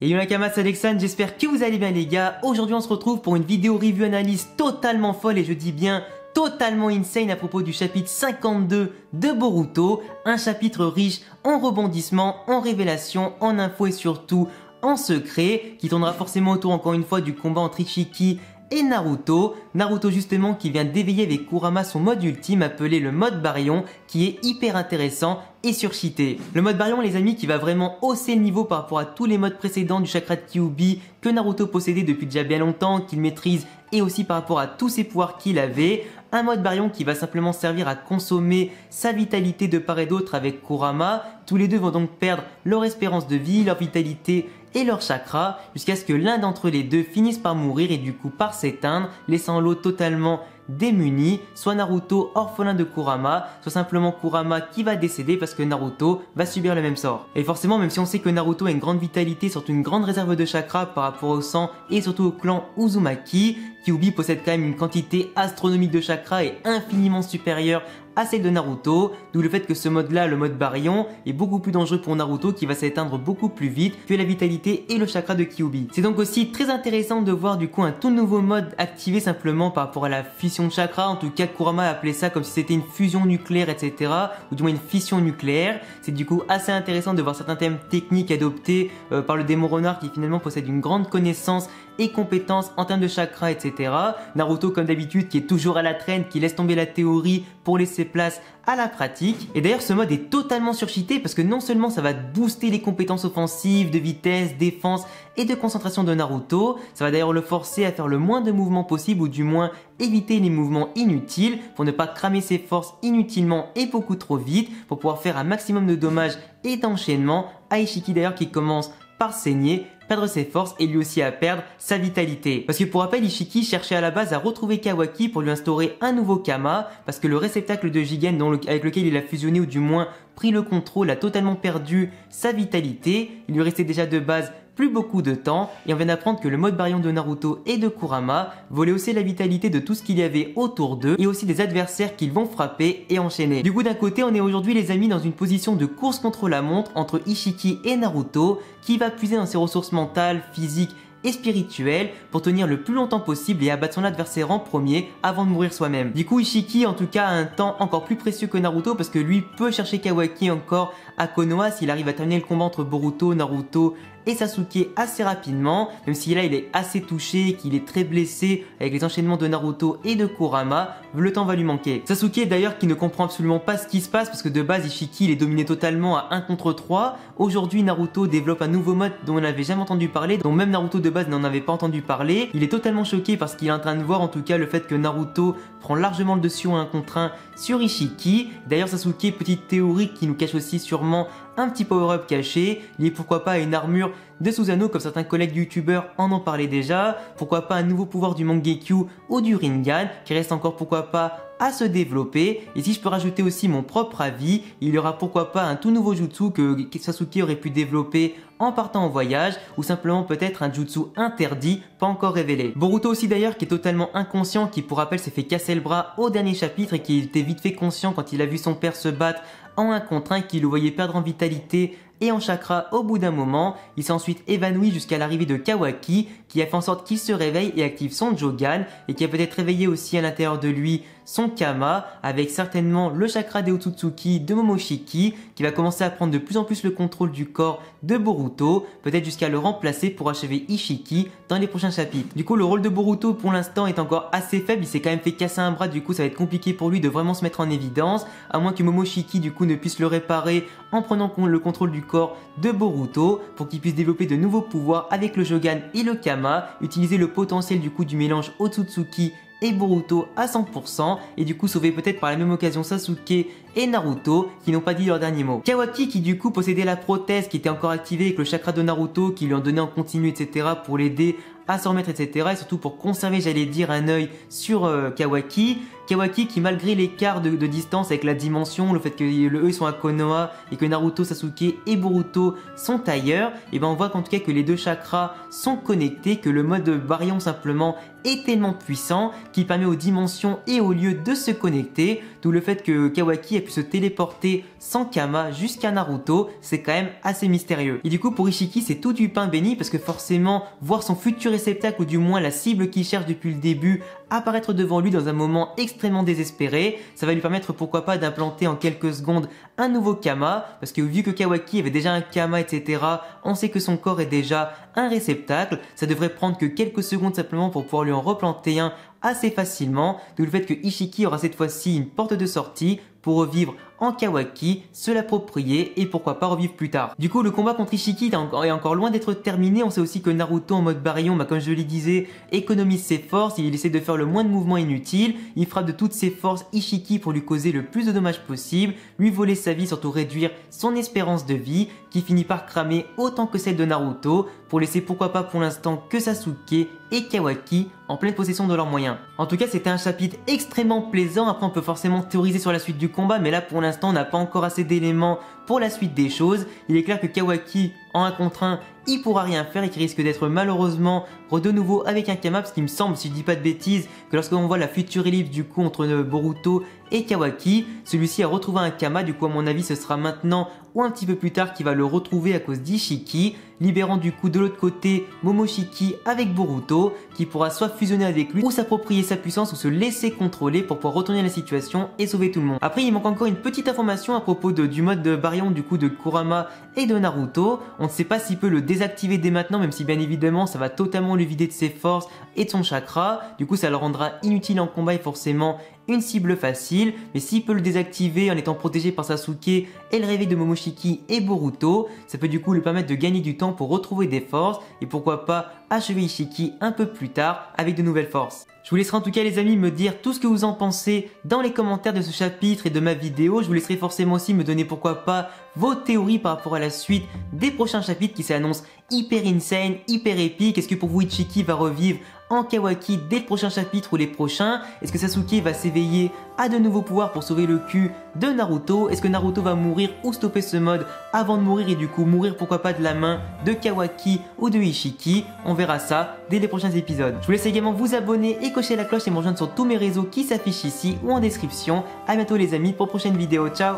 Et yo Nakama, c'est Alexandre, j'espère que vous allez bien les gars. Aujourd'hui on se retrouve pour une vidéo review analyse totalement folle et je dis bien totalement insane à propos du chapitre 52 de Boruto. Un chapitre riche en rebondissements, en révélations, en infos et surtout en secrets qui tournera forcément autour encore une fois du combat entre Ishiki et Naruto. Naruto justement qui vient d'éveiller avec Kurama son mode ultime appelé le mode Baryon qui est hyper intéressant et surcheaté. Le mode Baryon les amis qui va vraiment hausser le niveau par rapport à tous les modes précédents du chakra de Kyuubi que Naruto possédait depuis déjà bien longtemps, qu'il maîtrise et aussi par rapport à tous ses pouvoirs qu'il avait. Un mode Baryon qui va simplement servir à consommer sa vitalité de part et d'autre avec Kurama. Tous les deux vont donc perdre leur espérance de vie, leur vitalité et leur chakra jusqu'à ce que l'un d'entre les deux finisse par mourir et du coup par s'éteindre, laissant l'autre totalement démuni, soit Naruto orphelin de Kurama, soit simplement Kurama qui va décéder parce que Naruto va subir le même sort. Et forcément, même si on sait que Naruto a une grande vitalité, surtout une grande réserve de chakra par rapport au sang et surtout au clan Uzumaki, Kyuubi possède quand même une quantité astronomique de chakra et infiniment supérieure à celle de Naruto, d'où le fait que ce mode là, le mode Baryon, est beaucoup plus dangereux pour Naruto qui va s'éteindre beaucoup plus vite que la vitalité et le chakra de Kyuubi. C'est donc aussi très intéressant de voir du coup un tout nouveau mode activé simplement par rapport à la fission de chakra, en tout cas Kurama a appelé ça comme si c'était une fusion nucléaire etc, ou du moins une fission nucléaire. C'est du coup assez intéressant de voir certains thèmes techniques adoptés par le démon renard qui finalement possède une grande connaissance et compétences en termes de chakra etc. Naruto comme d'habitude qui est toujours à la traîne, qui laisse tomber la théorie pour laisser place à la pratique. Et d'ailleurs ce mode est totalement surcheaté parce que non seulement ça va booster les compétences offensives, de vitesse, défense et de concentration de Naruto, ça va d'ailleurs le forcer à faire le moins de mouvements possible ou du moins éviter les mouvements inutiles pour ne pas cramer ses forces inutilement et beaucoup trop vite pour pouvoir faire un maximum de dommages et d'enchaînement à Ishiki d'ailleurs qui commence par saigner, perdre ses forces et lui aussi à perdre sa vitalité. Parce que pour rappel, Ishiki cherchait à la base à retrouver Kawaki pour lui instaurer un nouveau Kama, parce que le réceptacle de Jigen avec lequel il a fusionné ou du moins pris le contrôle a totalement perdu sa vitalité. Il lui restait déjà de base plus beaucoup de temps et on vient d'apprendre que le mode Baryon de Naruto et de Kurama volait aussi la vitalité de tout ce qu'il y avait autour d'eux et aussi des adversaires qu'ils vont frapper et enchaîner. Du coup d'un côté on est aujourd'hui les amis dans une position de course contre la montre entre Ishiki et Naruto qui va puiser dans ses ressources mentales, physiques et spirituel pour tenir le plus longtemps possible et abattre son adversaire en premier avant de mourir soi-même. Du coup Ishiki en tout cas a un temps encore plus précieux que Naruto parce que lui peut chercher Kawaki encore à Konoha s'il arrive à terminer le combat entre Boruto, Naruto et Sasuke assez rapidement, même si là il est assez touché, qu'il est très blessé avec les enchaînements de Naruto et de Kurama, le temps va lui manquer. Sasuke d'ailleurs qui ne comprend absolument pas ce qui se passe parce que de base Ishiki il est dominé totalement à 1 contre 3. Aujourd'hui Naruto développe un nouveau mode dont on n'avait jamais entendu parler, dont même Naruto de base n'en avait pas entendu parler. Il est totalement choqué parce qu'il est en train de voir en tout cas le fait que Naruto prend largement le dessus en 1 contre 1 sur Ishiki. D'ailleurs Sasuke, petite théorie qui nous cache aussi sûrement un petit power-up caché, lié pourquoi pas à une armure de Susanoo comme certains collègues youtubeurs en ont parlé déjà, pourquoi pas un nouveau pouvoir du Mangekyo ou du Rinnegan qui reste encore pourquoi pas à se développer. Et si je peux rajouter aussi mon propre avis, il y aura pourquoi pas un tout nouveau jutsu que Sasuke aurait pu développer en partant en voyage ou simplement peut-être un jutsu interdit pas encore révélé. Boruto aussi d'ailleurs qui est totalement inconscient, qui pour rappel s'est fait casser le bras au dernier chapitre et qui était vite fait conscient quand il a vu son père se battre en 1 contre 1, qui le voyait perdre en vitalité et en chakra au bout d'un moment. Il s'est ensuite évanoui jusqu'à l'arrivée de Kawaki qui a fait en sorte qu'il se réveille et active son Jogan et qui a peut-être réveillé aussi à l'intérieur de lui son Kama avec certainement le chakra des Otsutsuki de Momoshiki qui va commencer à prendre de plus en plus le contrôle du corps de Boruto, peut-être jusqu'à le remplacer pour achever Ishiki dans les prochains chapitres. Du coup le rôle de Boruto pour l'instant est encore assez faible, il s'est quand même fait casser un bras, du coup ça va être compliqué pour lui de vraiment se mettre en évidence, à moins que Momoshiki du coup ne puisse le réparer en prenant le contrôle du corps de Boruto pour qu'il puisse développer de nouveaux pouvoirs avec le Jogan et le Kama, utiliser le potentiel du coup du mélange Otsutsuki et Boruto à 100% et du coup sauver peut-être par la même occasion Sasuke et Naruto qui n'ont pas dit leur dernier mot. Kawaki qui du coup possédait la prothèse qui était encore activée avec le chakra de Naruto qui lui en donnait en continu etc pour l'aider à s'en remettre etc et surtout pour conserver j'allais dire un œil sur Kawaki. Kawaki qui malgré l'écart de distance avec la dimension, le fait que eux ils sont à Konoha et que Naruto, Sasuke et Boruto sont ailleurs, et ben on voit qu'en tout cas que les deux chakras sont connectés, que le mode Baryon simplement est tellement puissant qu'il permet aux dimensions et aux lieux de se connecter, d'où le fait que Kawaki a pu se téléporter sans Kama jusqu'à Naruto, c'est quand même assez mystérieux. Et du coup pour Ishiki c'est tout du pain béni parce que forcément voir son futur réceptacle ou du moins la cible qu'il cherche depuis le début apparaître devant lui dans un moment extrêmement désespéré, ça va lui permettre pourquoi pas d'implanter en quelques secondes un nouveau Kama, parce que vu que Kawaki avait déjà un Kama etc, on sait que son corps est déjà un réceptacle, ça devrait prendre que quelques secondes simplement pour pouvoir lui en replanter un assez facilement, d'où le fait que Ishiki aura cette fois-ci une porte de sortie pour revivre en Kawaki, se l'approprier et pourquoi pas revivre plus tard. Du coup le combat contre Ishiki est encore loin d'être terminé, on sait aussi que Naruto en mode baryon, comme je le disais, économise ses forces, il essaie de faire le moins de mouvements inutiles, il frappe de toutes ses forces Ishiki pour lui causer le plus de dommages possible, lui voler sa vie, surtout réduire son espérance de vie, qui finit par cramer autant que celle de Naruto, pour laisser pourquoi pas pour l'instant que Sasuke et Kawaki en pleine possession de leurs moyens. En tout cas c'était un chapitre extrêmement plaisant, après on peut forcément théoriser sur la suite du combat, mais là pour l'instant on n'a pas encore assez d'éléments pour la suite des choses. Il est clair que Kawaki en 1 contre 1 il pourra rien faire et qu'il risque d'être malheureusement de nouveau avec un Kama, parce qu'il me semble, si je dis pas de bêtises, que lorsqu'on voit la future ellipse du coup entre Boruto et Kawaki, celui-ci a retrouvé un Kama, du coup à mon avis ce sera maintenant ou un petit peu plus tard qu'il va le retrouver à cause d'Ishiki, libérant du coup de l'autre côté Momoshiki avec Boruto, qui pourra soit fusionner avec lui ou s'approprier sa puissance ou se laisser contrôler pour pouvoir retourner la situation et sauver tout le monde. Après il manque encore une petite information à propos du mode de baryon du coup de Kurama et de Naruto. On ne sait pas s'il peut le désactiver dès maintenant, même si bien évidemment ça va totalement le vider de ses forces et de son chakra, du coup ça le rendra inutile en combat et forcément une cible facile, mais s'il peut le désactiver en étant protégé par Sasuke et le réveil de Momoshiki et Boruto, ça peut du coup lui permettre de gagner du temps pour retrouver des forces et pourquoi pas achever Ishiki un peu plus tard avec de nouvelles forces. Je vous laisserai en tout cas les amis me dire tout ce que vous en pensez dans les commentaires de ce chapitre et de ma vidéo. Je vous laisserai forcément aussi me donner pourquoi pas vos théories par rapport à la suite des prochains chapitres qui s'annoncent hyper insane, hyper épique. Est-ce que pour vous Ishiki va revivre en Kawaki dès le prochain chapitre ou les prochains? Est-ce que Sasuke va s'éveiller à de nouveaux pouvoirs pour sauver le cul de Naruto? Est-ce que Naruto va mourir ou stopper ce mode avant de mourir et du coup mourir pourquoi pas de la main de Kawaki ou de Ishiki? On verra ça dès les prochains épisodes. Je vous laisse également vous abonner et cocher la cloche et me rejoindre sur tous mes réseaux qui s'affichent ici ou en description. A bientôt les amis pour prochaine vidéo. Ciao!